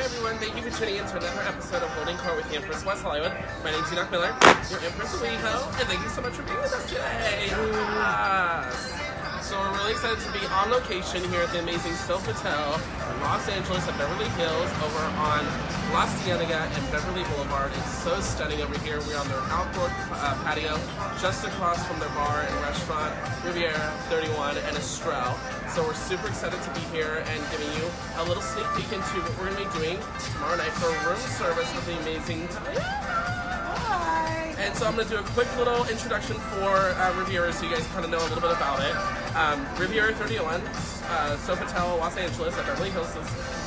Hi everyone, thank you for tuning in to another episode of Holding Court with the Empress of West Hollywood. My name's Diana Miller, your Empress of WeHo, and thank you so much for being with us today. Yes. So we're really excited to be on location here at the amazing Sofitel Los Angeles at Beverly Hills over on La Cienega and Beverly Boulevard. It's so stunning over here. We're on their outdoor patio just across from their bar and restaurant, Riviera, 31, and Estrell. So we're super excited to be here and giving you a little sneak peek into what we're going to be doing tomorrow night for room service with the amazing Diana. Hi! And so I'm going to do a quick little introduction for Riviera so you guys kind of know a little bit about it. Riviera 31, Sofitel Los Angeles at Beverly Hills'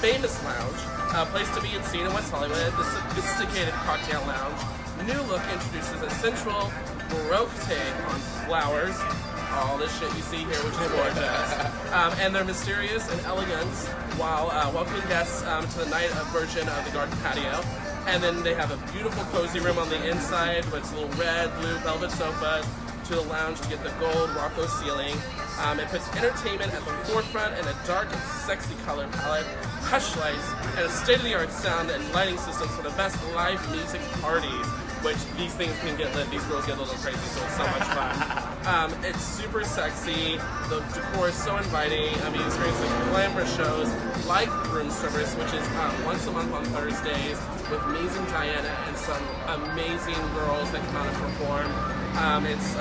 famous lounge, a place to be and seen in West Hollywood, the sophisticated cocktail lounge. New look introduces a sensual Baroque take on flowers. All this shit you see here, which is gorgeous. And they're mysterious and elegant while welcoming guests to the night version of the garden patio. And then they have a beautiful cozy room on the inside with little red, blue velvet sofas to the lounge to get the gold Rocco ceiling. It puts entertainment at the forefront in a dark and sexy color palette, hush lights, and a state-of-the-art sound and lighting systems for the best live music parties. Which these things can get lit, these girls get a little crazy, so it's so much fun. It's super sexy, the decor is so inviting. I mean, experiencing glamorous shows like room service, which is once a month on Thursdays with amazing Diana and some amazing girls that come out and perform. It's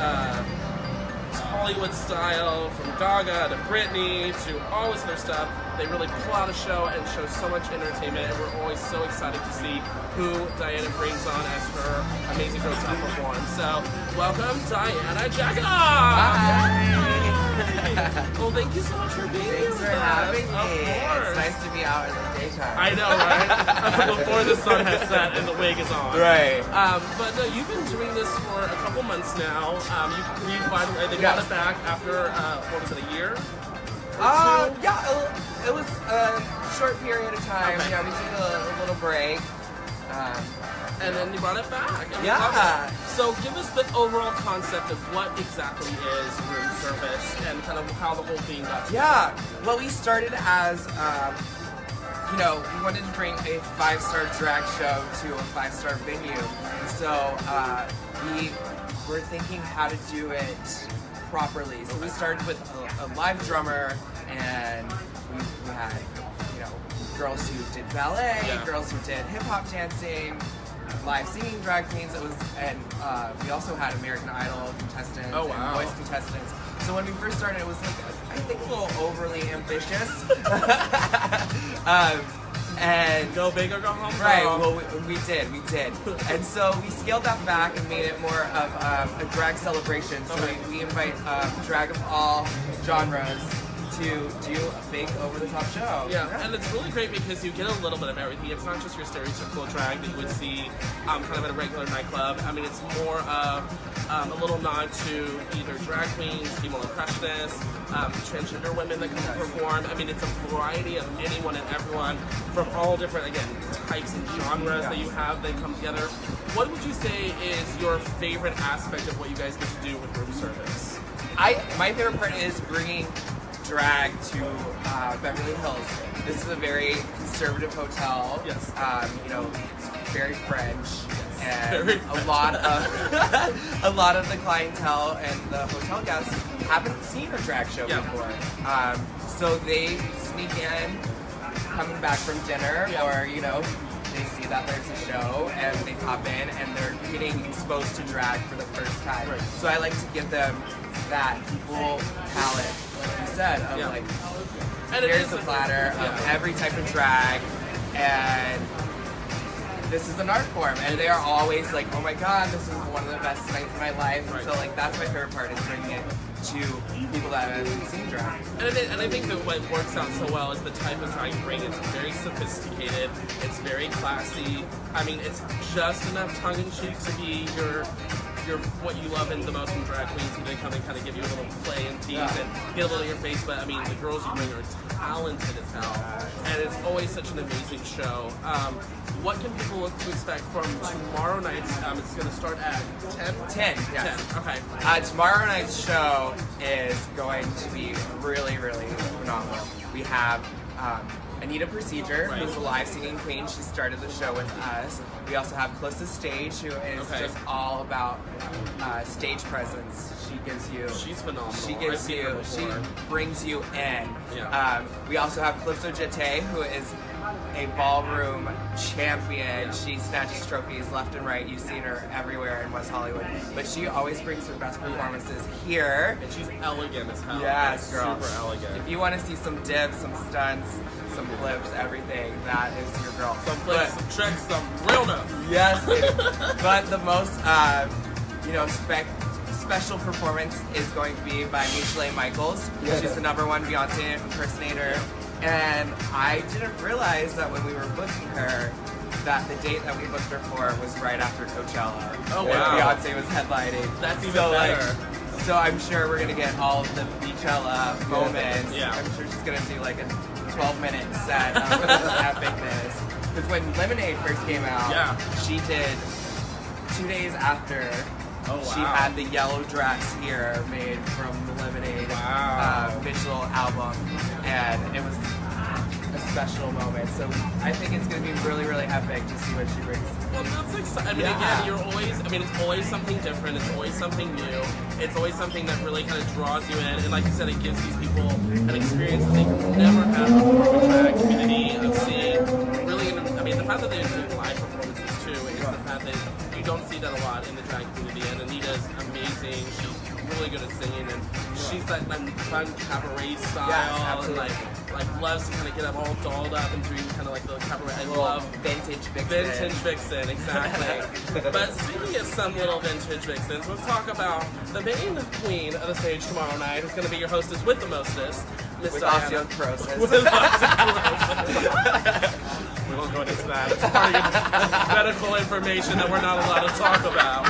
Hollywood style, from Gaga to Britney to all this other stuff. They really pull out a show and show so much entertainment, and we're always so excited to see who Diana brings on as her amazing girls to perform. So, welcome, Diana Dzhaketov! Hi! Well, thank you so much for being here. Thanks for having me. Of course. It's nice to be out in the daytime. I know, right? Before the sun has set and the wig is on. Right. But no, you've been doing this for a couple months now. They brought it back after, what was it, a year? Yeah, it was a short period of time. Okay. Yeah, we took a little break. And then you brought it back. And Yeah. So give us the overall concept of what exactly is room service and kind of how the whole thing got to Yeah. Well, we started as, we wanted to bring a 5-star drag show to a 5-star venue. And so we were thinking how to do it properly. So we started with a live drummer, and we had, girls who did ballet, girls who did hip-hop dancing, live singing drag queens. And we also had American Idol contestants and voice contestants. So when we first started, it was I think a little overly ambitious. And go big or go home. Right. Well, we did. And so we scaled that back and made it more of a drag celebration. So we invite drag of all genres to do a big over-the-top show. Yeah, and it's really great because you get a little bit of everything. It's not just your stereotypical drag that you would see kind of at a regular nightclub. I mean, it's more of a little nod to either drag queens, female impressionists, transgender women that come to perform. I mean, it's a variety of anyone and everyone from all different, again, types and genres that you have. They come together. What would you say is your favorite aspect of what you guys get to do with room service? My favorite part is bringing drag to Beverly Hills. This is a very conservative hotel. Yes. It's very French, and Very a lot of the clientele and the hotel guests haven't seen a drag show before. So they sneak in, coming back from dinner, or they see that there's a show and they pop in and they're getting exposed to drag for the first time. Right. So I like to give them that full palette, like you said, of and here's the platter of every type of drag, and this is an art form, and they are always like, oh my god, this is one of the best nights of my life. Right. So that's my favorite part, is bringing it to people that haven't seen drag. And I think that what works out so well is the type of drag you bring. It's very sophisticated. It's very classy. I mean, it's just enough tongue-in-cheek to be your what you love in the most in drag queens, and they come and kind of give you a little play and tease and get a little in your face. But I mean, the girls you bring are talented as hell, and it's always such an amazing show. What can people look to expect from tomorrow night's? It's going to start at 10? 10, yes. 10, okay. Tomorrow night's show is going to be really, really phenomenal. We have Anita Procedure, Right. who's a live singing queen. She started the show with us. We also have Closest Stage, who is just all about stage presence. She gives you. She's phenomenal. She gives I've seen you. her She before. brings you in. Yeah. We also have Calypso Jete, who is a ballroom champion. She snatches trophies left and right. You've seen her everywhere in West Hollywood. But she always brings her best performances here. And she's elegant as hell. Yes, Like, girl. Super elegant. If you want to see some dips, some stunts, some flips, everything, that is your girl. Some flicks, some tricks, some realness. Yes, but the most, special performance is going to be by Michelle Michaels. She's the #1 Beyonce impersonator. And I didn't realize that when we were booking her, that the date that we booked her for was right after Coachella. Oh, when wow. Beyonce was headlining. That's even like, better. so I'm sure we're gonna get all of the Beachella moments. Yeah. I'm sure she's gonna do like a 12-minute set of epicness. Because when Lemonade first came out, Yeah. she did 2 days after. Oh, wow. She had the yellow dress here made from the Lemonade visual album, and it was a special moment. So I think it's going to be really, really epic to see what she brings. Well, that's exciting. I mean, Yeah. again, it's always something different. It's always something new. It's always something that really kind of draws you in. And like you said, it gives these people an experience that they've never had before with drag community of seeing. Really, I mean, the fact that they're doing live performances too is the fact that you don't see that a lot in the drag community. And Anita's amazing. She's really good at singing, and she's that fun cabaret style, and like loves to kind of get up all dolled up and doing kind of like the cabaret. I love vintage vixen. vintage vixen, exactly. But speaking of some little vintage vixens, let's talk about the main queen of the stage tomorrow night, who's going to be your hostess with the mostest, Miss With Diana. osteoporosis. With osteoporosis. We won't go into that. It's part of your medical information that we're not allowed to talk about.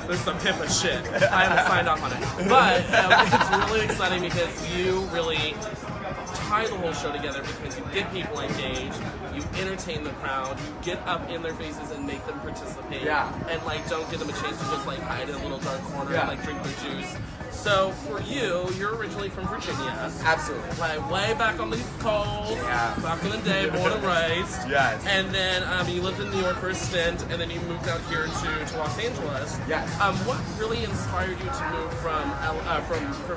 There's some HIPAA shit. I haven't signed off on it. But it's really exciting because you really tie the whole show together because you get people engaged, you entertain the crowd, you get up in their faces and make them participate. Yeah. And like don't give them a chance to just like hide in a little dark corner Yeah. and like drink their juice. So for you, you're originally from Virginia. Absolutely. Like way back on the East Coast, back in the day, born and raised. Yes. And then you lived in New York for a stint, and then you moved out here to Los Angeles. Yes. What really inspired you to move from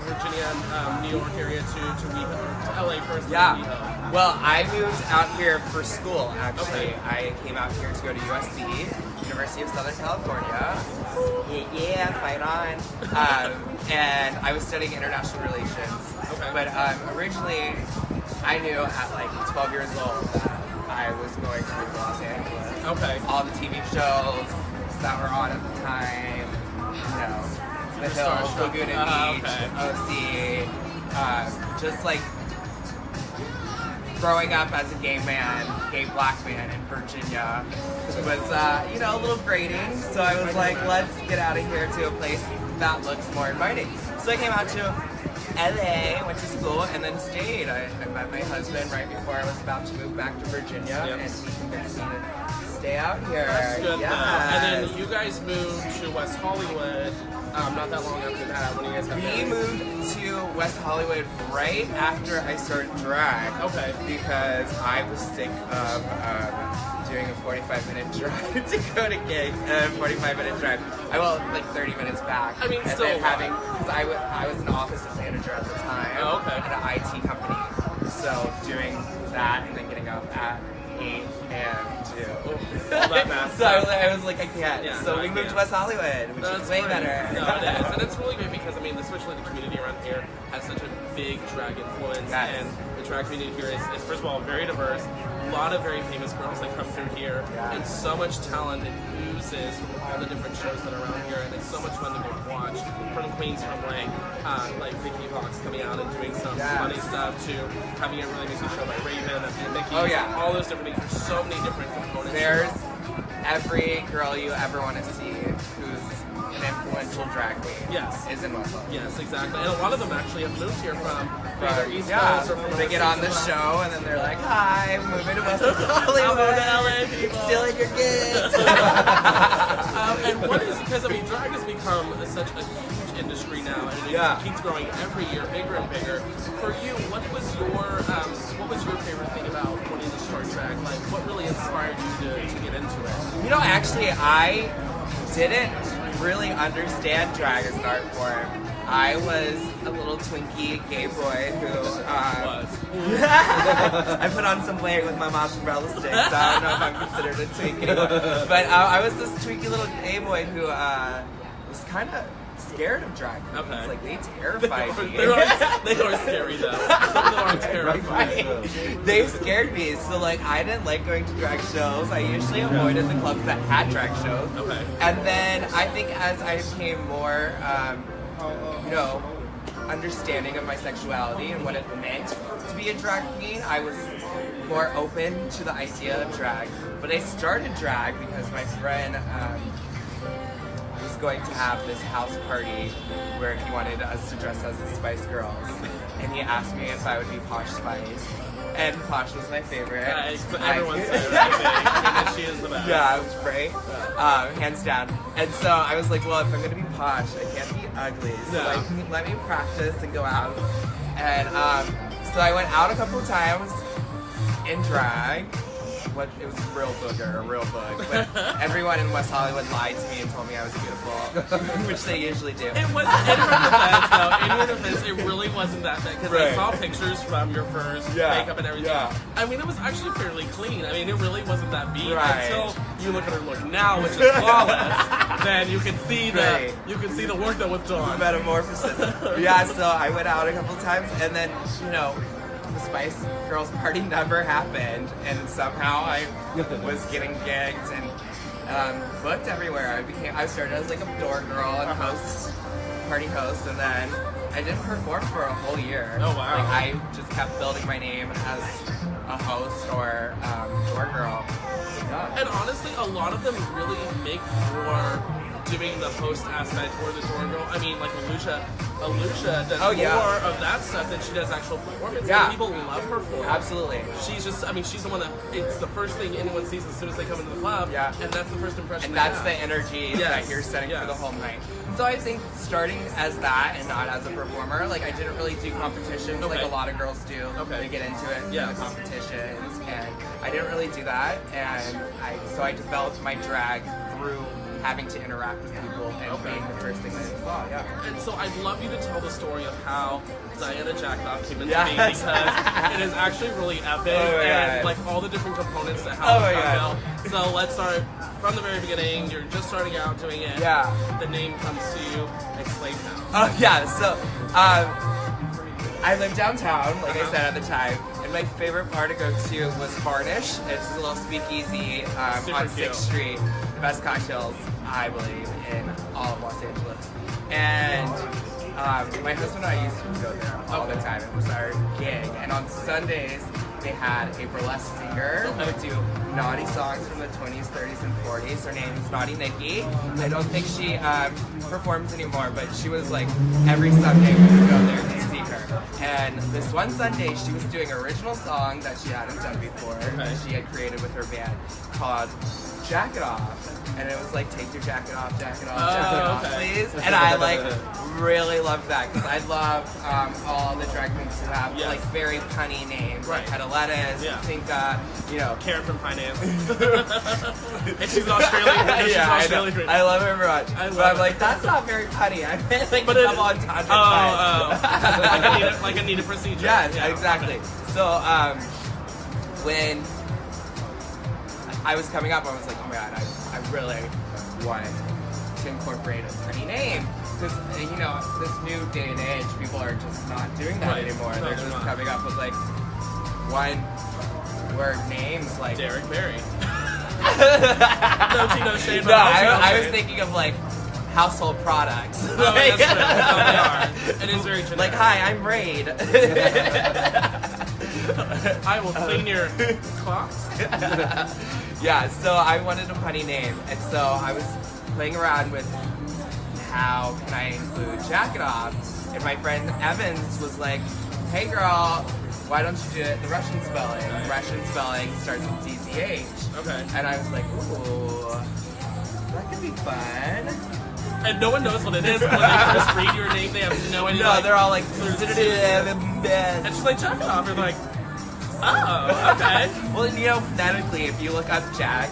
Virginia, New York area to WeHo, to LA first? Yeah. And then WeHo? Well, I moved out here for school, actually. Okay. I came out here to go to USC, University of Southern California. Yeah, fight on. And I was studying international relations. Okay. But originally, I knew at like 12 years old that I was going to move to Los Angeles. Okay. All the TV shows that were on at the time, The Hills, Laguna Beach, okay. OC, just like growing up as a gay black man in Virginia was, a little grating. So I was like, let's get out of here to a place that looks more inviting. So I came out to LA, went to school, and then stayed. I met my husband right before I was about to move back to Virginia, and he convinced me to stay out here. That's good. Yes. And then you guys moved to West Hollywood not that long after that. When you guys got We married. moved to West Hollywood right after I started drag. Okay. Because I was sick of doing a 45-minute drive to go to gigs. A 45-minute drive. Like 30 minutes back. I mean, and still then because I was an office manager at the time. Oh, okay. At an IT company. So doing that and then getting up at 8 a.m. All that math. So I was like, I can't. Yeah, so no, we I moved can't. to West Hollywood, which is way great. better. No, it is. And it's really great because, especially the community around here has such a big drag influence. Yes. And the drag community here is, first of all, very diverse. A lot of very famous girls that come through here. Yeah. And so much talent that oozes from all the different shows that are around here. And it's so much fun to go and watch. From queens from like Vicky Hawks coming out and doing some funny stuff to having a really amazing show by Raven and Mickey. Oh, yeah. All those different things. There's so many different components. There's every girl you ever want to see who's an influential drag queen. Yes. Is in West Hollywood. Yes, exactly. And a lot of them actually have moved here from either East Coast or from they get on the show and then they're like, "Hi, I'm moving to West Hollywood. I'm moving to LA, people." Stealing your gigs." And what is, because drag has become such a huge industry now, and it keeps growing every year, bigger and bigger. For you, what was your what was your favorite thing about wanting to start drag? Like, what really inspired you to get into it? You know, actually, I didn't really understand drag as an art form. I was a little twinkie gay boy who I put on some weight with my mozzarella sticks. So I don't know if I'm considered a twink anymore. But I was this twinkie little gay boy who was kind of scared of drag queens. Okay. Like, they terrified me. They are scary though. Some of them are terrifying. Right. They scared me. So like, I didn't like going to drag shows. I usually avoided the clubs that had drag shows. Okay. And then I think as I became more, you know, understanding of my sexuality and what it meant to be a drag queen, I was more open to the idea of drag. But I started drag because my friend was going to have this house party where he wanted us to dress as the Spice Girls. And he asked me if I would be Posh Spice. And Posh was my favorite. Yeah, everyone's favorite, I think. She is the best. Yeah, it was great. Hands down. And so I was like, well, if I'm going to be Posh, I can't be ugly. So like, let me practice and go out. And so I went out a couple of times in drag. It was a real bug. But everyone in West Hollywood lied to me and told me I was beautiful, which they usually do. It was in her defense, it really wasn't that bad because I saw pictures from your first makeup and everything. Yeah. I mean, it was actually fairly clean. I mean, it really wasn't that beat until you look at her look now, which is flawless. Then you can see the work that was done. Metamorphosis. Yeah. So I went out a couple times, and then the Spice Girls party never happened, and somehow I was getting gigs and booked everywhere. I started as like a door girl and party host, and then I didn't perform for a whole year. Oh wow! Like, I just kept building my name as a host or door girl. Yeah. And honestly, a lot of them really make more doing the host aspect or the door girl. I mean, like Alusha does more of that stuff than she does actual performance. Yeah. And people love her for it. Absolutely. She's the one that, it's the first thing anyone sees as soon as they come into the club. Yeah. And that's the first impression And that's the energy that you're setting for the whole night. So I think starting as that and not as a performer, like I didn't really do competitions like a lot of girls do. Okay. They get into it and do the competitions, and I didn't really do that. And I developed my drag through having to interact with people and being the first thing that I saw, And so I'd love you to tell the story of how Diana Dzhaketov came into being, because it is actually really epic, and like all the different components that how it built. So let's start from the very beginning. You're just starting out doing it. Yeah. The name comes to you. Explain how. Oh yeah, so I lived downtown, like I said at the time, and my favorite bar to go to was Varnish. It's a little speakeasy on 6th Street. The best cocktails, I believe, in all of Los Angeles. And my husband and I used to go there all the time. It was our gig. And on Sundays, they had a burlesque singer who would do naughty songs from the 20s, 30s, and 40s. Her name is Naughty Nikki. I don't think she performs anymore, but she was like, every Sunday we would go there to see her. And this one Sunday, she was doing an original song that she hadn't done before, that she had created with her band, called Jacket Off. And it was like, take your jacket off, please. And I like really loved that, because I love all the drag queens who have like very punny names, like Lettuce, Tinka, Karen from Finance. And she's Australian. I love her very much. But I'm like, that's not very punny. I meant like double entendre. Like a needed procedure. Yes, exactly. Okay. So when I was coming up, I was like, oh my god, I really want to incorporate a funny name. Because, this new day and age, people are just not doing that anymore. No, they're just coming up with like one word names like Derek Barry. No shade. No, I was thinking of like household products. Oh, that's true. They are. It is very generic. Like, hi, I'm Raid. I will clean your clocks. Yeah, so I wanted a punny name, and so I was playing around with how can I include Jacket Off, and my friend Evans was like, hey girl, why don't you do it the Russian spelling? Russian spelling starts with DZH. Okay. And I was like, ooh, that could be fun. And no one knows what it is. When they first read your name, they have no idea. No, they're all like, and she's like, Jacket Off. And like, Oh, okay. Well, you know, phonetically, if you look up Jack,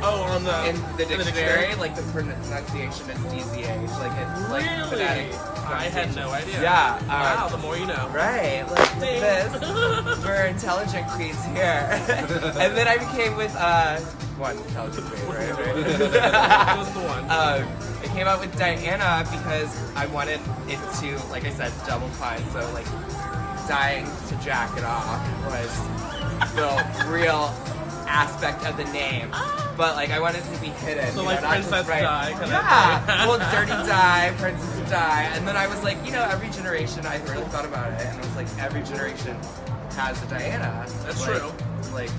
on the in the dictionary, like the pronunciation is DZH, like it's like phonetic. I had no idea. Yeah. Wow, the more you know. Right. Look at this. We're intelligent queens here. And then I became with one intelligent queen, right? Who's the one? I came out with Diana because I wanted it to, like I said, double pun. So like, dying to jack it off was the real aspect of the name. But like, I wanted it to be hidden. So you like know, not Princess just right. Di kind of Yeah. thing. Well, Dirty Di, Princess Di. And then I was like, you know, every generation, I really thought about it. And I was like, every generation has a Diana. That's like, true. Like,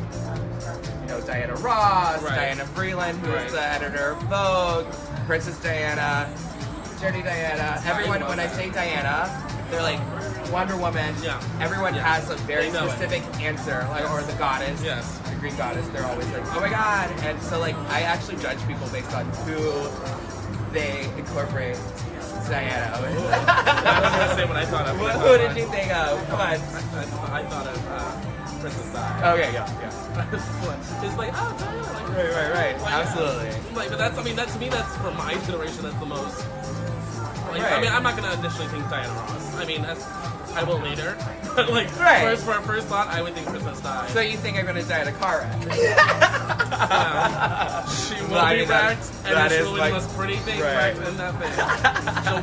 you know, Diana Ross, Right. Diana Vreeland, who Right. was the editor of Vogue, Princess Diana, Dirty Diana. Everyone, when I say Diana, they're like, Wonder Woman. Yeah. Everyone Yeah. has a very They know it. specific answer, like, or the goddess. Yes. The Greek goddess. They're always like, oh my god. And so like, I actually judge people based on who they incorporate Diana with. I was gonna say what I thought of. Who did you think of? Come on. I thought of Princess Di. Okay, yeah. It's like, oh, Diana. Like, Right. like, Absolutely. Like, but that's, I mean, that to me, that's for my generation, that's the most. Like, Right. I mean, I'm not gonna initially think Diana Ross. I mean, I will later. But like, Right. for a first thought, I would think Princess Di. So you think I'm gonna die in a car wreck? She will Well, I be mean, wrecked, and that she is will be like- the most pretty thing Right. wrecked in that thing.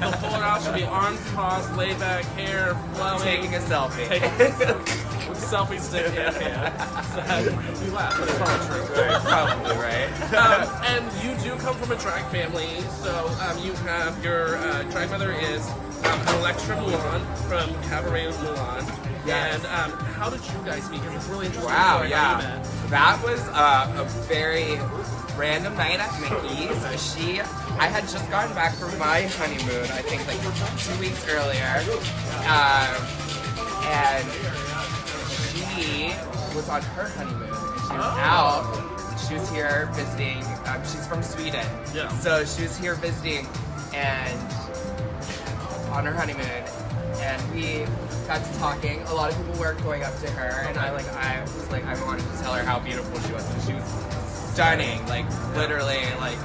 She'll pull her out, she'll be arms crossed, laid back, hair flowing. Taking a selfie. With selfie stick in hand. So, we laugh, but it's probably true. Right, probably, right? And you do come from a drag family, so you have your drag mother is Electra Milan from Cabaret Milan. Yes. And how did you guys meet? Because it's really interesting. Wow, story how you yeah. met. That was a very random night at Mickey's. I had just gotten back from my honeymoon, I think like 2 weeks earlier. And she was on her honeymoon. And she was out. She was here visiting. She's from Sweden. Yeah. So she was here visiting and on her honeymoon. And we got to talking. A lot of people were going up to her, and I wanted to tell her how beautiful she was. And she was stunning, like literally, like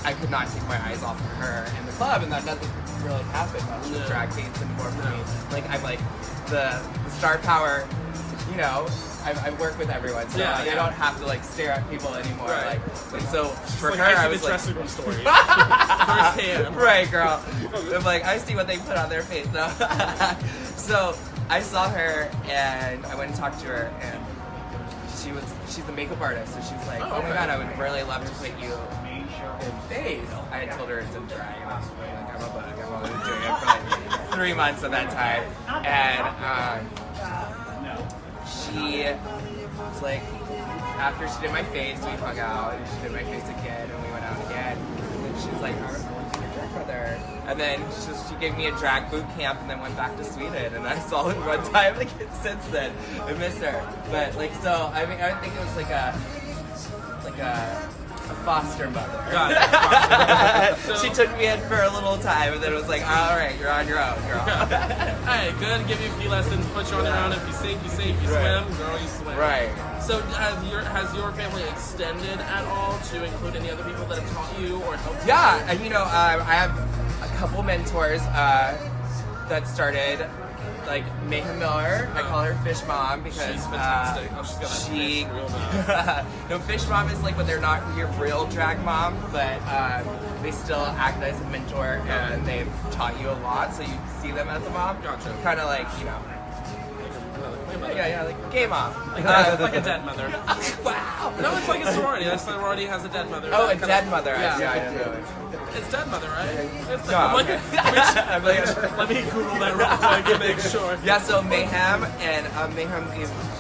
I could not take my eyes off of her in the club, and that doesn't really happen much with drag dates anymore for me. Like I'm like the star power, you know. I work with everyone, so I don't have to like stare at people anymore. Right. Like, and so for Like, her, I I was see the like, dressing room story firsthand. right, girl. I'm like, I see what they put on their face though. So I saw her and I went and talked to her, and she's a makeup artist, so she's like, oh my god, I would really love to put you in face. I had told her it's in drag, and I was like, I'm a bug. I'm only doing it for like 3 months at that time, and she was like, after she did my face, we hung out, and she did my face again, and we went out again. And then she was like, I want to be your drag brother. And then she gave me a drag boot camp, and then went back to Sweden. And I saw her one time, like, since then. I miss her. But, like, so, I mean, I think it was like a foster mother. Got it. She took me in for a little time, and then it was like, all right, you're on your own, girl. Hey, good. Give you a few lessons. Put you on your own. If you sink, you sink. You Right. swim, girl, you swim. Right. So has your family extended at all to include any other people that have taught you or helped you? Yeah, and you know, I have a couple mentors that started, like Mayhem Miller. I call her Fish Mom because She's fantastic. Oh, she's got that fish real nice. no, Fish Mom is like when they're not your real drag mom, but they still act as a mentor and they've taught you a lot, so you see them as a mom. Gotcha. Kind of like, you know. Yeah, like gay mom. Like a dead mother. Wow. No, it's like a sorority. A sorority has a dead mother. Oh, a Kind of- dead mother. Yeah. I didn't know. It's dead mother, right? It's No, like, okay. I'm like, let me Google that real quick and make sure. Yeah, so Mayhem, and Mayhem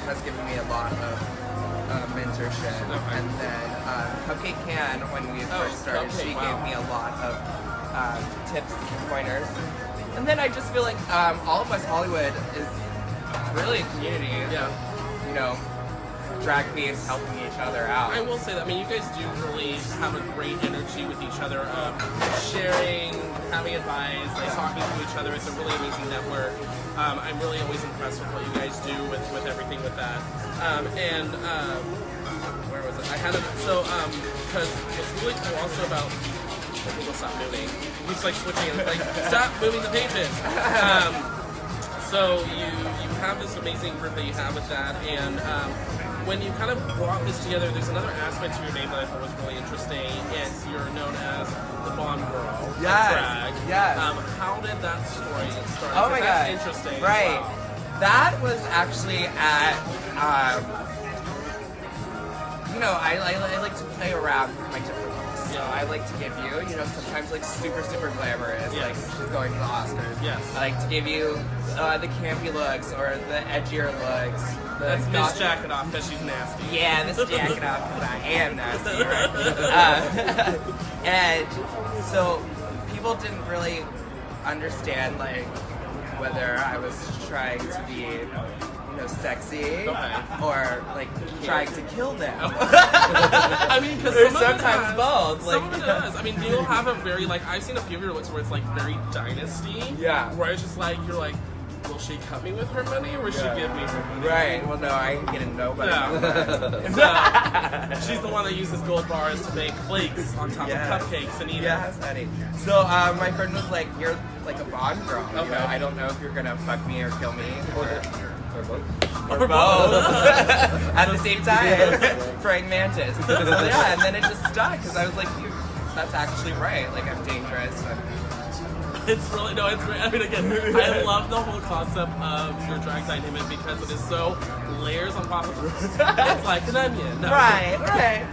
has given me a lot of mentorship. Okay. And then Cupcake Can, when we first started, Cupcake, she wow. gave me a lot of tips, pointers. And then I just feel like all of West Hollywood is really a community. Yeah. You know, drag queens helping each other out. I will say that, I mean, you guys do really have a great energy with each other, sharing, having advice, like talking to each other. It's a really amazing network. I'm really always impressed with what you guys do with everything with that. Where was it? I had it, so, because what's really cool also about, we'll stop moving. He's like switching and like, stop moving the pages. So you have this amazing group that you have with that, and when you kind of brought this together, there's another aspect to your name that I thought was really interesting. It's you're known as the Bomb Girl. Yes. Drag. Yes. How did that story start? Oh my god. That's interesting. Right. Wow. That was actually at I like to play around with my different looks. So I like to give you, sometimes like super, super glamorous, Yes. like she's going to the Oscars. Yes. I like to give you the campy looks or the edgier looks. That's Miss Dzhaketov because she's nasty. Yeah, Miss Dzhaketov because I am nasty, right? And so people didn't really understand like whether I was trying to be sexy or like trying to kill them. I mean, because sometimes both. Some of it does. I mean, you'll have a very I've seen a few of your looks where it's like very dynasty. Yeah. Where it's just like you're like, will she cut me with her money or will she give me her money? Right. Well, no, I ain't getting nobody. Yeah. So, she's the one that uses gold bars to make flakes on top of cupcakes and eat Yes, honey. So my friend was like, "You're like a Bond girl. Okay. I don't know if you're gonna fuck me or kill me Or both. or both at the same time." Praying mantis. So yeah, and then it just stuck because I was like, that's actually right. Like I'm dangerous. It's really, no, it's great. I mean, again, I love the whole concept of your drag dynamic because it is so layers on top of it. It's like an onion. No. Right.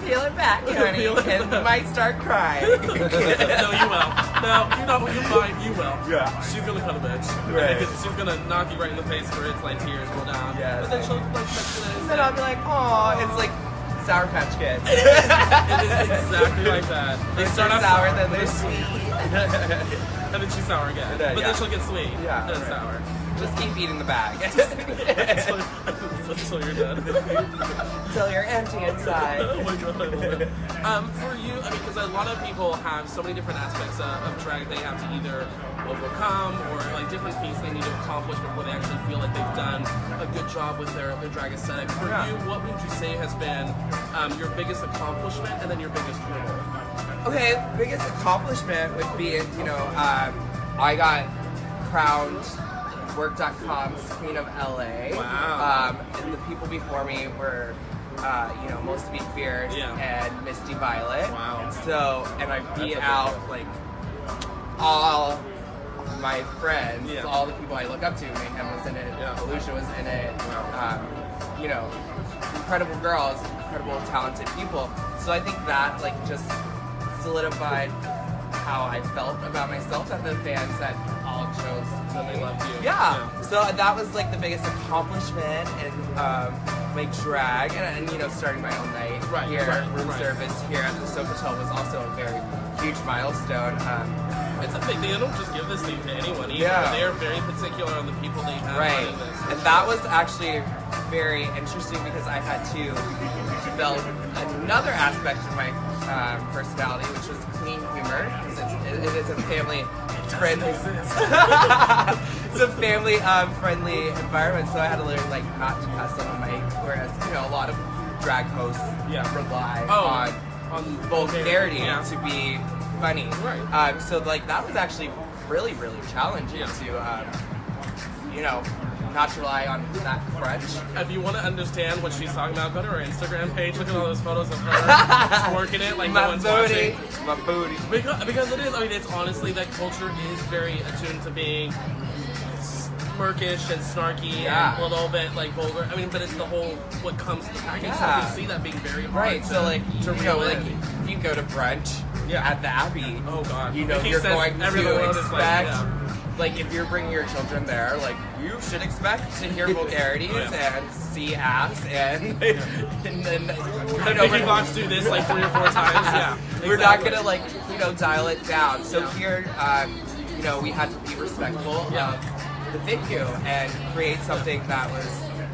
Peel it back, honey. Peel it And you might start crying. No, you will. No, you know what you find, you will. Yeah. She's gonna cut a bitch. Right. She's gonna knock you right in the face where it's like tears go down. Yes. But then she'll like text you And then I'll be like, oh, it's like Sour Patch Kids. It is exactly like that. They start off sour, then they're sweet. and then she's sour again. But then she'll get sweet. Yeah. And then sour. Just keep eating the bag. Until you're done. Until you're empty inside. Oh my god, I love it. For you, I mean, because a lot of people have so many different aspects of drag they have to either overcome or like different feats they need to accomplish before they actually feel like they've done a good job with their drag aesthetic. For you, what would you say has been your biggest accomplishment and then your biggest hurdle? Okay, biggest accomplishment would be, I got crowned Work.com's Queen of LA. Wow. And the people before me were, Most to Be Fierce and Misty Violet. Wow. So, and I beat out, like, all my friends, all the people I look up to. Mayhem was in it, Volusia was in it, incredible girls, incredible talented people. So I think that, like, just solidified how I felt about myself and the fans that all chose That they loved you. yeah. So that was like the biggest accomplishment in my drag and starting my own night here. Room service here at the Sofitel was also a very huge milestone. It's a big thing. They don't just give this thing to anyone either. Yeah. They are very particular on the people they have running this. And that was actually very interesting because I had to develop another aspect of my personality, which was clean humor. It is a family friendly. It's a family friendly environment, so I had to learn like not to cuss on the mic. Whereas a lot of drag hosts rely on vulgarity to be funny. Right. So like that was actually really really challenging to not to rely on that crutch. If you want to understand what she's talking about, go to her Instagram page. Look at all those photos of her twerking it like no one's watching. My booty. Because it is. I mean, it's honestly that culture is very attuned to being smirkish and snarky and a little bit like vulgar. I mean, but it's the whole what comes to the package. So you can see that being very hard. Right. So like like if you go to brunch at the Abbey, oh god, you're going to expect. Like, if you're bringing your children there, like, you should expect to hear vulgarities and see ass and then, Vicky Vox do this like 3 or 4 times, We're not gonna, like, dial it down. So here, we had to be respectful of the venue and create something that was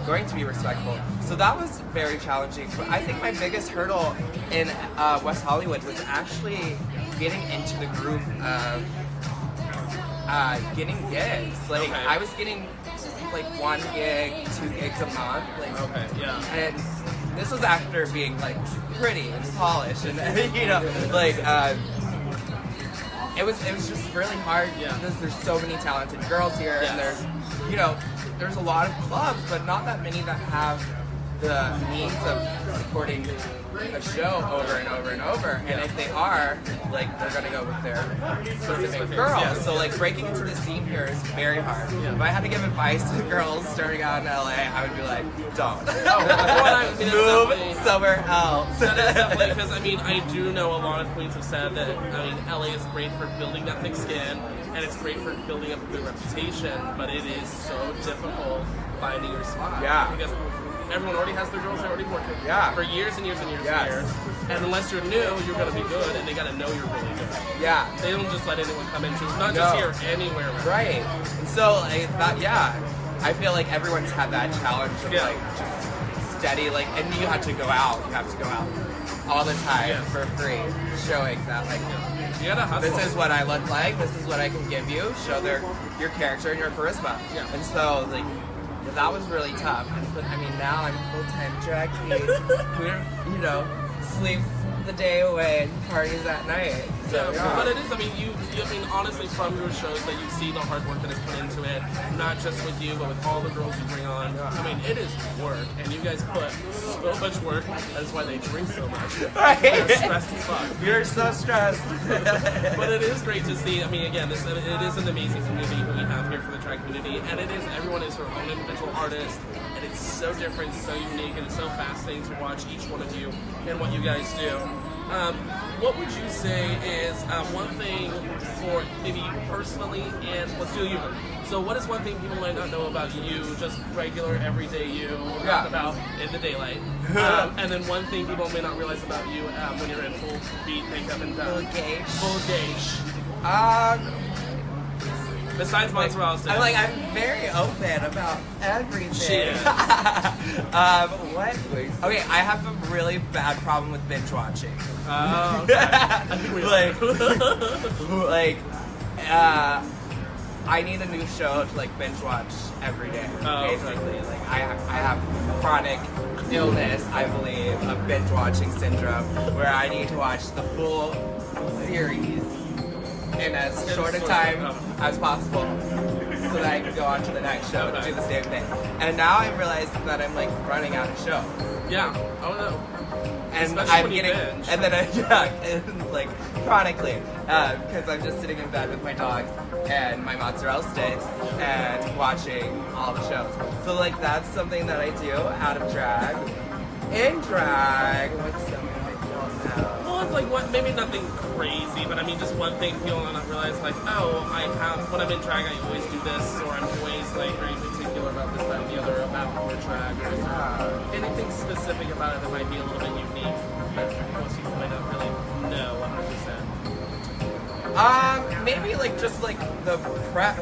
going to be respectful. So that was very challenging. But I think my biggest hurdle in West Hollywood was actually getting into the groove of getting gigs. Like, I was getting like 1 gig, 2 gigs a month. Like, Okay, yeah. and this was after being like pretty and polished and you know, like it was just really hard because there's so many talented girls here and there's, you know, there's a lot of clubs but not that many that have the means of supporting a show over and over and over, and if they are, like, they're gonna go with their specific girls. Yeah. So like breaking into the scene here is very hard. If I had to give advice to girls starting out in LA, I would be like, don't. Move somewhere else. That is definitely, because I mean, I do know a lot of queens have said that, I mean, LA is great for building that thick skin, and it's great for building up a good reputation, but it is so difficult finding your spot. Yeah. Because everyone already has their girls, they're already working for years and years and years and years. And unless you're new, you're going to be good, and they got to know you're really good. Yeah. They don't just let anyone come into, not just here, anywhere. Right. And so, like, that, I feel like everyone's had that challenge of, like, just steady, like, and you have to go out. You have to go out all the time for free, showing that, like, you gotta hustle. This is what I look like, this is what I can give you, show your character and your charisma. Yeah. And so, like, that was really tough. But I mean, now I'm a full-time drag queen who, you know, sleeps the day away and parties at night. So, but it is, I mean, I mean, honestly, from your shows that you see the hard work that is put into it, not just with you, but with all the girls you bring on. I mean, it is work, and you guys put so much work. That's why they drink so much. Right. They're stressed as fuck. You're so stressed. But it is great to see. I mean, again, it is an amazing community who we have here for the drag community, and it is, everyone is their own individual artist, and it's so different, so unique, and it's so fascinating to watch each one of you and what you guys do. What would you say is one thing for maybe you personally, and let's do you. So what is one thing people might not know about you, just regular, everyday you, out about in the daylight? And then one thing people may not realize about you when you're in full beat makeup and full gauge. Besides mozzarella sticks. I'm very open about everything. She is. What? Okay, I have a really bad problem with binge watching. Oh, okay. I think we I need a new show to like binge watch every day. Basically, okay. like I have chronic illness, I believe, of binge watching syndrome, where I need to watch the full series in as short a time as possible, so that I can go on to the next show and do the same thing. And now I realize that I'm like running out of shows. Yeah. Oh no. And especially I'm when you getting, binge. and then and like chronically, because I'm just sitting in bed with my dogs and my mozzarella sticks and watching all the shows. So like that's something that I do out of drag. In drag, what's something I don't know? Well, it's like maybe nothing crazy, but I mean just one thing people don't realize, like, oh, when I'm in drag, I always do this, or I'm always like very particular about this, that, and the other about more drag. Or is there anything specific about it that might be a little bit unique that most people might not really know 100%? Maybe like just like the prep.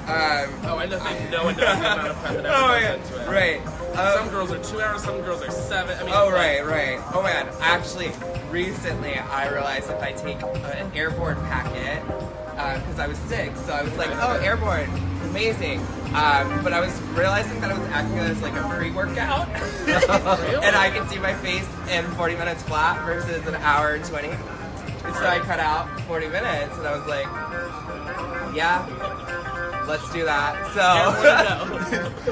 I think no one knows the amount of prep that goes into it. Right. Some girls are 2 hours, some girls are 7. I mean, right. Oh man, actually, recently I realized if I take an airborne packet, because I was sick, so I was like, oh, airborne, amazing. But I was realizing that I was acting as like a pre-workout, and I could see my face in 40 minutes flat versus an hour and 20. So I cut out 40 minutes, and I was like, yeah. Let's do that.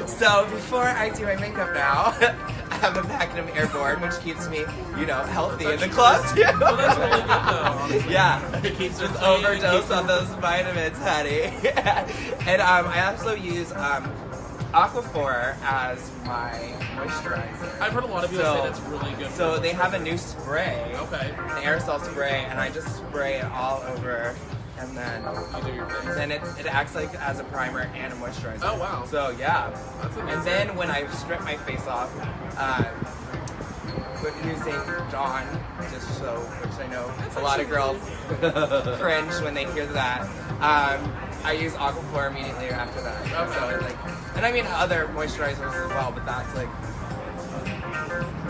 So before I do my makeup now, I have a packet of Airborne, which keeps me, healthy in the club too. Well, that's really good though, honestly. Yeah. It keeps just clean, overdose on those vitamins, honey. And I also use Aquaphor as my moisturizer. I've heard a lot of people say that's really good. So they have a new spray. Okay. An aerosol spray, and I just spray it all over. And then you do your face. Then it acts like as a primer and a moisturizer. Oh wow! So yeah, that's amazing. And then when I strip my face off, using Dawn, which I know a lot of girls cringe when they hear that. I use Aquaphor immediately after that. So like, and I mean other moisturizers as well, but that's like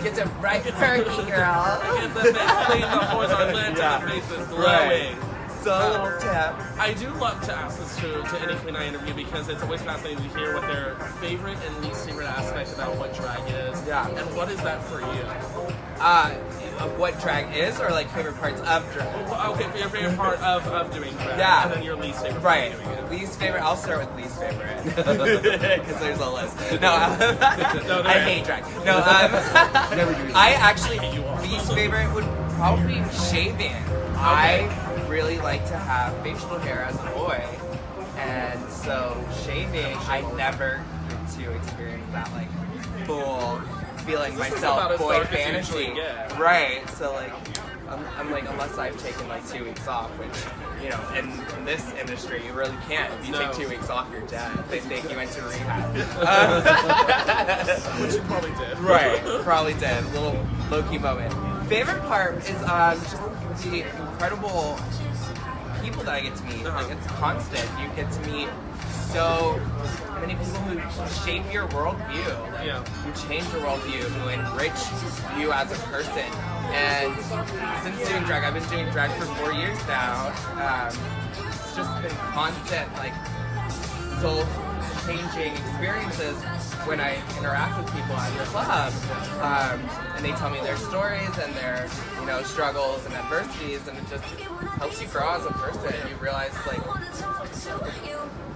gets it right perky, girl. Gets the face clean, the pores are lit, and the face is glowing. Right. So a little tip. I do love to ask this to any queen I interview because it's always fascinating to hear what their favorite and least favorite aspect about what drag is. Yeah. And what is that for you? Of what drag is, or like favorite parts of drag? Okay, for your favorite part of doing drag. Yeah. And then your least favorite part Right. of doing it. Least favorite. I'll start with least favorite because there's a list. No, I hate drag. No, Never do I actually hate you all. least favorite would probably be shaving. I really like to have facial hair as a boy, and so shaving, I never get to experience that like full feeling This is myself about as boy dark as you fantasy. usually get. Right. So like, I'm like, unless I've taken like 2 weeks off, which, you know, in this industry you really can't. If you take 2 weeks off, you're dead. They think you went to rehab. Which you probably did. Right, probably did. A little low-key moment. Favorite part is just the incredible people that I get to meet. Like, it's constant. You get to meet so many people who shape your worldview. Like, who change your worldview, who enrich you as a person. And since doing drag, I've been doing drag for 4 years now. It's just been constant, like, soul-changing experiences when I interact with people at the club, and they tell me their stories and their, you know, struggles and adversities, and it just helps you grow as a person. You realize, like,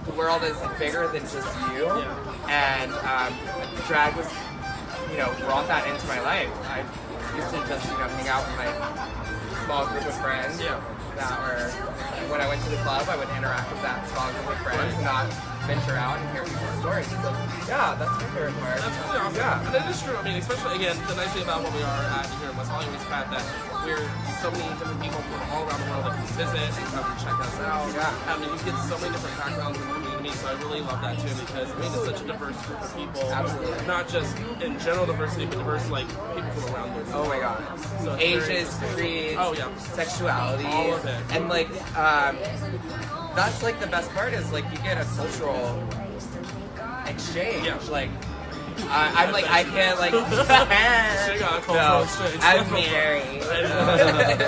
the world is bigger than just you, and drag was, you know, brought that into my life. I used to just, you know, hang out with my small group of friends that were, when I went to the club, I would interact with that small group of friends and not venture out and hear people's stories. So, yeah, that's my favorite part. That's really awesome. Yeah. And it is true. I mean, especially, again, the nice thing about what we are at here in West Hollywood is the fact that we're so many different people from all around the world that can visit and come and check us out. Yeah. I mean, you get so many different backgrounds in the community, so I really love that too because, I mean, it's such a diverse group of people. Absolutely. Not just in general diversity, but diverse, like, people from around the world. Oh my god. So it's Ages, very- creeds, Oh, yeah. sexuality, All of it. and like, that's like the best part is like you get a cultural exchange. Yeah. Like, I'm like, I can't like. She got a cultural exchange. I'm married. I know.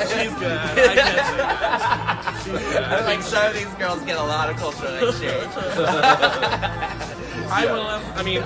She's good. I can't say that. She's good. I'm like, some of these girls get a lot of cultural exchange. I will. I mean,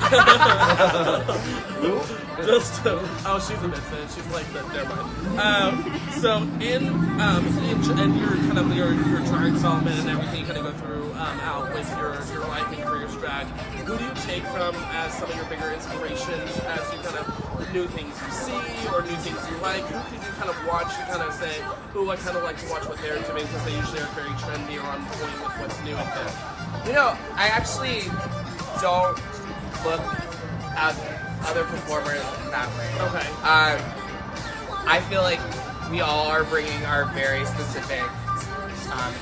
just oh, she's a bitch. She's like that. Never mind. So in your kind of your drag development and everything you kind of go through out with your life and career drag, who do you take from as some of your bigger inspirations as you kind of new things you see or new things you like? Who could you kind of watch and kind of say, ooh, I kind of like to watch what they're doing because they usually are very trendy or on point with what's new and hip? You know, I actually don't look at other performers in that way. Okay. I feel like we all are bringing our very specific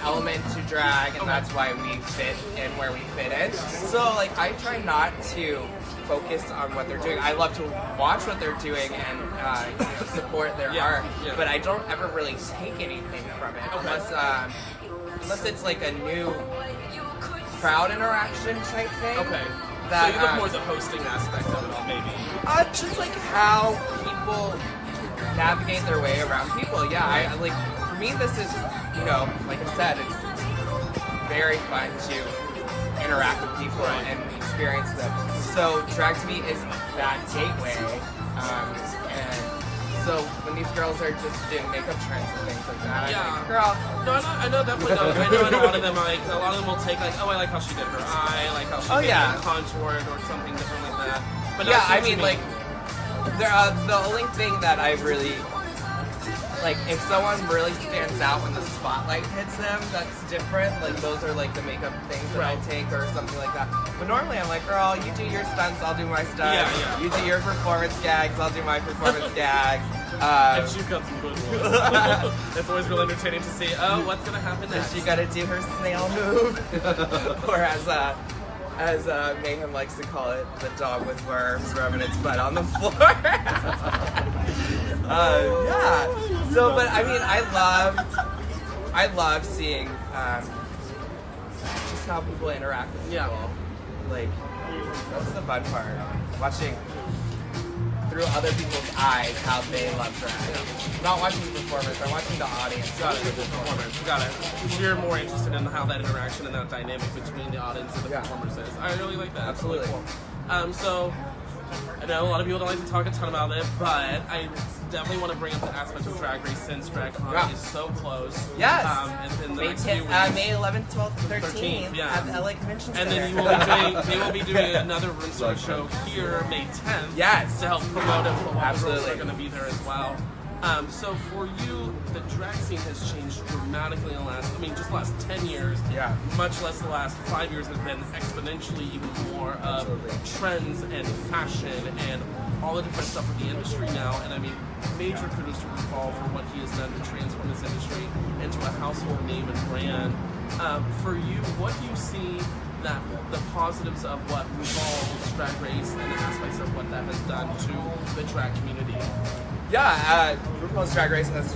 element to drag, and that's why we fit in where we fit in. So, like, I try not to focus on what they're doing. I love to watch what they're doing and you know, support their art, but I don't ever really take anything from it unless it's like a new crowd interaction type thing. Okay. That, so you look more at the hosting aspect of it all, maybe. Just like how people navigate their way around people. Yeah, I like, for me this is, you know, like I said, it's very fun to interact with people and experience them. So drag to me is that gateway. And so when these girls are just doing makeup trends and things like that, I'm like, girl. No, I know definitely. I know a lot of them. Like a lot of them will take like, oh, I like how she did her eye, I like how she contoured or something different like that. But yeah, I mean, like, the only thing that I really like, if someone really stands out when the spotlight hits them, that's different. Like, those are like the makeup things that I'll take or something like that. But normally I'm like, girl, you do your stunts, I'll do my stunts. Yeah. You do your performance gags, I'll do my performance gags. And she's got some good ones. It's always really entertaining to see, oh, what's going to happen next? She got to do her snail move. Or as Mayhem likes to call it, the dog with worms rubbing its butt on the floor. Yeah. So, but I mean, I love seeing just how people interact with people. Yeah. Like, that's the fun part. Watching through other people's eyes how they love drag. Not watching the performers, I'm watching the audience. Got it. Got it. So you're more interested in how that interaction and that dynamic between the audience and the performers is. I really like that. Absolutely. Really cool. So, I know a lot of people don't like to talk a ton about it, but I definitely want to bring up the aspect of Drag Race since DragCon is so close. Yes. In the May, next few weeks. May 11th, 12th, and 13th yeah. at the LA Convention Center. And then they will be doing another room tour show here May 10th. Yes. To help promote it for all the girls Absolutely. that are going to be there as well. So for you, the drag scene has changed dramatically in the last, just the last 10 years. Yeah. Much less the last 5 years have been exponentially even more of trends and fashion and all the different stuff with the industry now. And major kudos to RuPaul for what he has done to transform this industry into a household name and brand. For you, what do you see that the positives of what RuPaul's Drag Race and the aspects of what that has done to the drag community? Yeah, RuPaul's Drag Race has,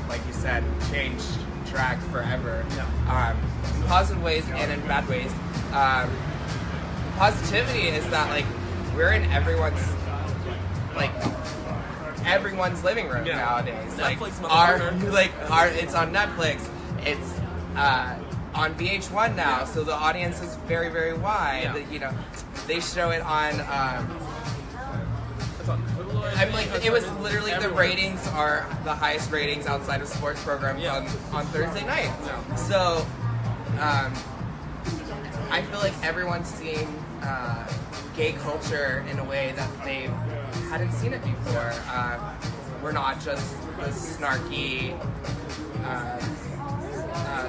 like you said, changed drag forever. Yeah. In positive ways and in bad ways. Positivity is that, we're in everyone's living room nowadays. Netflix, It's on Netflix. It's on VH1 now, so the audience is very, very wide. Yeah. They show it on. It's on Hulu, it was literally the ratings are the highest ratings outside of sports programs on Thursday night. Yeah. So, I feel like everyone's seeing gay culture in a way that they hadn't seen it before. We're not just the snarky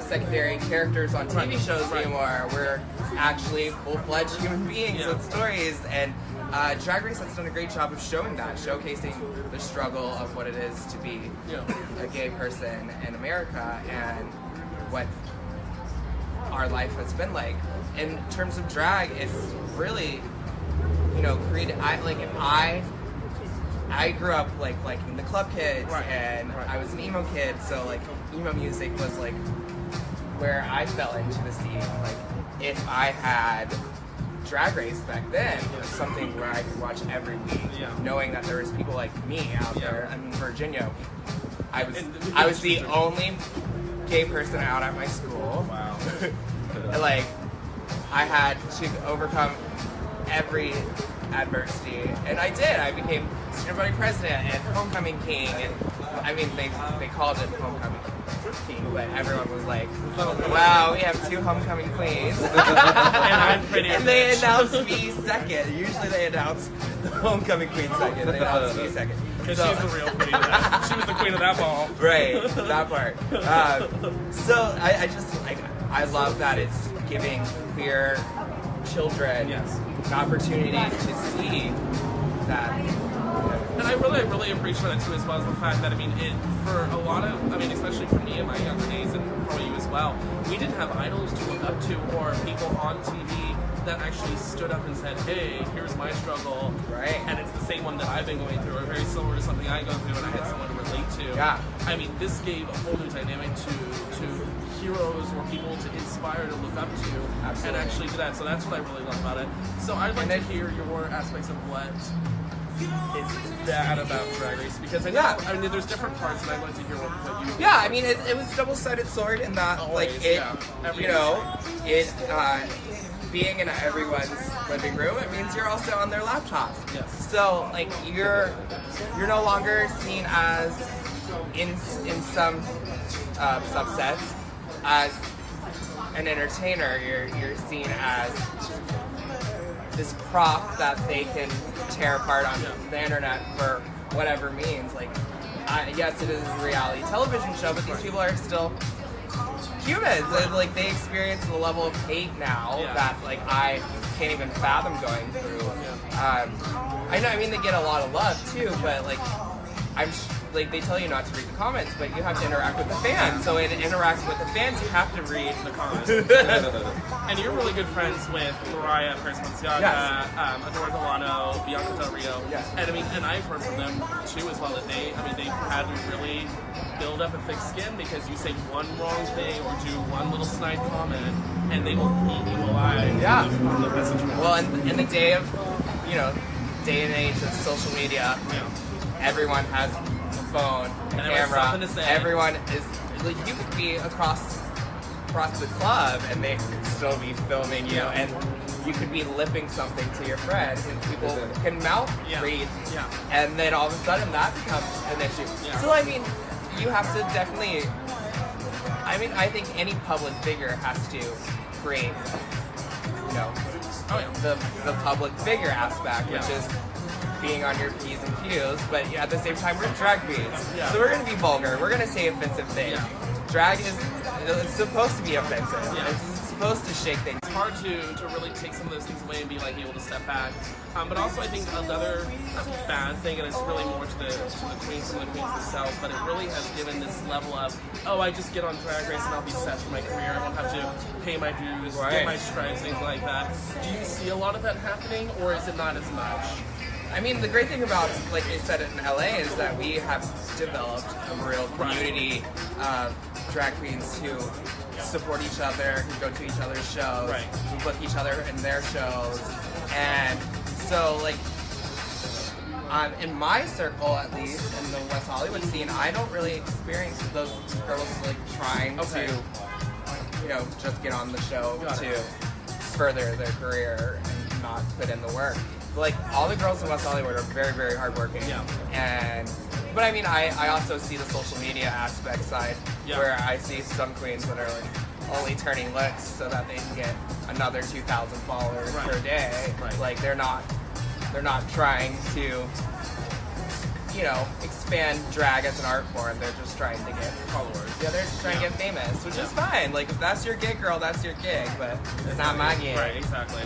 secondary characters on TV shows anymore. We're actually full-fledged human beings with stories, and Drag Race has done a great job of showing that, showcasing the struggle of what it is to be a gay person in America and what our life has been like. In terms of drag, it's really, created. I grew up liking the Club Kids, and I was an emo kid, so emo music was where I fell into the scene. If I had Drag Race back then, it was something where I could watch every week, knowing that there was people like me out there. In Virginia, I was the only gay person out at my school. Wow. I had to overcome every adversity, and I did. I became student body president and homecoming king, and they called it homecoming king, but everyone was like, wow, we have 2 homecoming queens. And I'm pretty and they announced me second. Usually they announce the homecoming queen second. They announced me second. Because she's the real queen of that. She was the queen of that ball. Right, that part. So I love that it's giving queer children an opportunity to see that. And I really appreciate that too, as well as the fact that, for a lot of, especially for me in my younger days, and probably you as well, we didn't have idols to look up to or people on TV that actually stood up and said, hey, here's my struggle. Right. And it's the same one that I've been going through, or very similar to something I go through, and I had someone to relate to. Yeah. This gave a whole new dynamic to heroes or people to inspire to look up to. Absolutely. And actually do that. So that's what I really love about it. So I'd like to hear your aspects of what is bad about Drag Race, because I know there's different parts, and I'd like to hear what you. Yeah, it was a double-sided sword in that, being in everyone's living room, it means you're also on their laptops. Yes. So you're no longer seen as in some subsets as an entertainer. You're seen as this prop that they can tear apart on the internet for whatever means. Yes, it is a reality television show, but these people are still humans. They experience the level of hate now that I can't even fathom going through. I know, they get a lot of love too, but I'm like they tell you not to read the comments, but you have to interact with the fans. So in interacting with the fans, you have to read The comments. And you're really good friends with Mariah, Paris Balenciaga, Yes. Adore Delano, Bianca Del Rio. Yes. And I've heard from them too as well that they've had to really build up a thick skin because you say one wrong thing or do one little snide comment and they will eat you alive. Yeah. On the message board. Well, in the day of, day and age of social media, everyone has a phone, a And everyone's camera. something to say. Everyone is like you could be across the club and they could still be filming you, and you could be lipping something to your friend, and people can mouth read, and then all of a sudden that becomes an issue. Yeah. So you have to definitely. I think any public figure has to create, the public figure aspect, which is being on your P's and Q's, but at the same time, we're drag queens. Yeah. So we're going to be vulgar. We're going to say offensive things. Yeah. Drag it's supposed to be offensive. Yeah. It's supposed to shake things. It's hard to really take some of those things away and be able to step back. But also I think another bad thing, and it's really more to the queens and the queens themselves, but it really has given this level of, I just get on Drag Race and I'll be set for my career. I won't have to pay my dues, get my stripes, things like that. Do you see a lot of that happening, or is it not as much? The great thing about, like I said, in LA is that we have developed a real community of drag queens who support each other, who go to each other's shows, who book each other in their shows. And so, in my circle, at least, in the West Hollywood scene, I don't really experience those girls, trying to, just get on the show to further their career and not put in the work. All the girls in West Hollywood are very, very hardworking. Yeah. But I also see the social media aspect side, where I see some queens that are only turning looks so that they can get another 2,000 followers per day. Right. They're not trying to, expand drag as an art form. They're just trying to get followers. Yeah, they're just trying to get famous, which is fine. If that's your gig, girl, that's your gig. But it's not my gig. Right, exactly.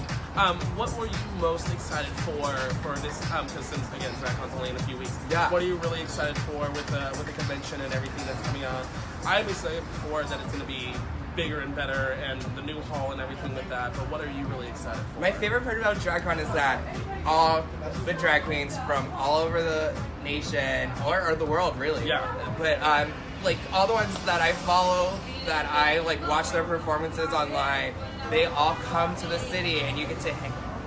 What were you most excited for this? Because since again, DragCon's only in a few weeks. Yeah. What are you really excited for with the convention and everything that's coming on? I'm excited for that it's going to be bigger and better, and the new hall and everything with that. But what are you really excited for? My favorite part about DragCon is that all the drag queens from all over the nation or the world, really. Yeah. But all the ones that I follow, that I watch their performances online, they all come to the city, and you get to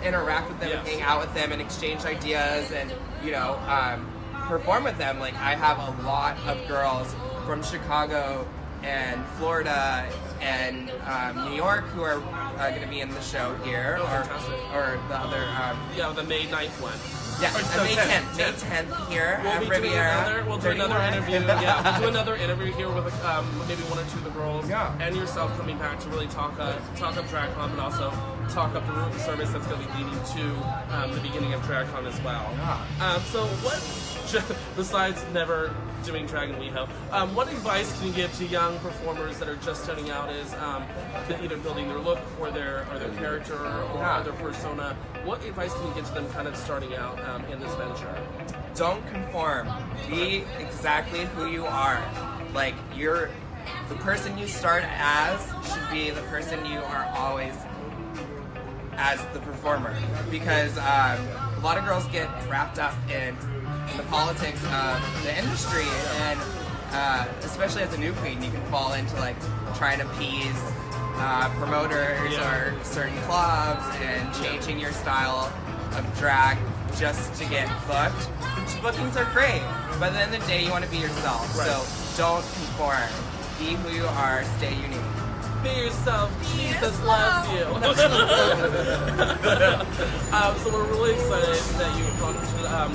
interact with them, and hang out with them, and exchange ideas, and perform with them. I have a lot of girls from Chicago and Florida and New York who are going to be in the show here, or the other. The May 9th one. Yeah, May 10th. May 10th here at Riviera. We'll do another interview. We'll do another interview here with maybe one or two of the girls and yourself coming back to really talk up DragCon, but also talk up the room service that's going to be leading to the beginning of DragCon as well. So what, besides never doing Drag and WeHo, what advice can you give to young performers that are just starting out as either building their look or their character or their persona? What advice can you give to them kind of starting out in this venture? Don't conform. Be exactly who you are. The person you start as should be the person you are always as the performer. Because a lot of girls get wrapped up in the politics of the industry, and especially as a new queen, you can fall into trying to appease promoters or certain clubs and changing your style of drag just to get booked. Which bookings are great, but at the end of the day, you want to be yourself. So don't conform. Be who you are. Stay unique. Be yourself. Jesus loves you. So we're really excited that you come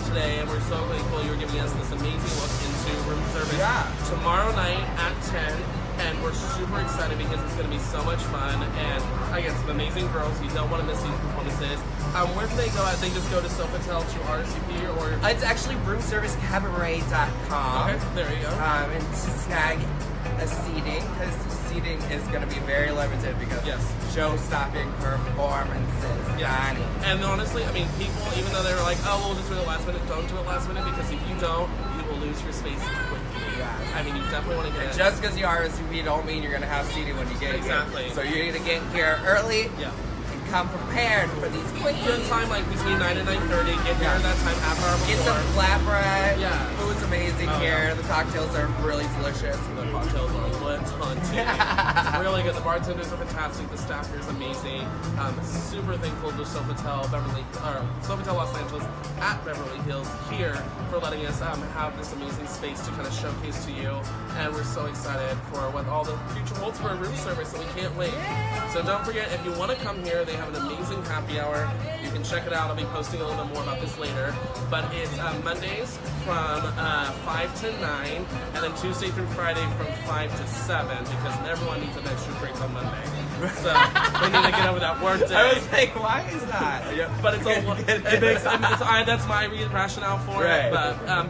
today, and we're so grateful you're giving us this amazing look into room service tomorrow night at 10. And we're super excited because it's going to be so much fun. And again, some amazing girls. You don't want to miss these performances. Where can they go at? They just go to Sofitel to RSVP, or it's actually roomservicecabaret.com. Okay, there you go. And to snag a seating, because seating is going to be very limited because show-stopping performances. Yeah. And honestly, I mean, people, even though they were like, oh, we'll just do it last minute, don't do it last minute, because if you don't, you will lose your space quickly. Yes. I mean, you definitely want to get it. Just because you RSVP don't mean you're going to have seating when you get Exactly. here. So you need to get here early. Yeah. Come prepared for these queens. Good time, like between 9 and 9:30. Get here at that time, half hour before. Get some flatbread. Yeah. Food's amazing here. The cocktails are really delicious. The cocktails are lit, hunting. It's really good. The bartenders are fantastic. The staff here is amazing. Super thankful to Sofitel Los Angeles at Beverly Hills here for letting us have this amazing space to kind of showcase to you. And we're so excited for what all the future holds for a room service, and we can't wait. So don't forget, if you want to come here, they have an amazing happy hour. You can check it out. I'll be posting a little bit more about this later. But it's Mondays from 5 to 9, and then Tuesday through Friday from 5 to 7, because everyone needs an extra drink on Monday. So they need to get over that work day. I was like, why is that? But it's that's my rationale for it.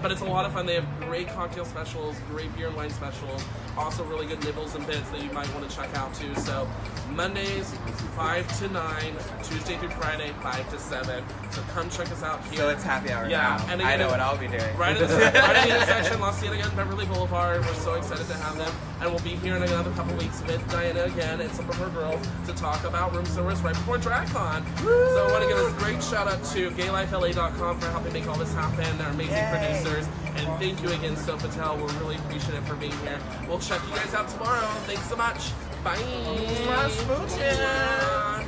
But it's a lot of fun. They have great cocktail specials, great beer and wine specials, also really good nibbles and bits that you might want to check out too. So Mondays 5 to 9, Tuesday through Friday 5 to 7. So come check us out here. So it's happy hour now. And I know what I'll be doing. Right in the intersection, Los Angeles and Beverly Boulevard. We're so excited to have them, and we'll be here in another couple weeks with Diana again and some of her girls to talk about room service right before DragCon. So I want to give a great shout out to GayLifeLA.com for helping make all this happen. They're amazing producers, and thank you again, Sofitel. We're really appreciative for being here. We'll check you guys out tomorrow. Thanks so much. Bye. Smooches.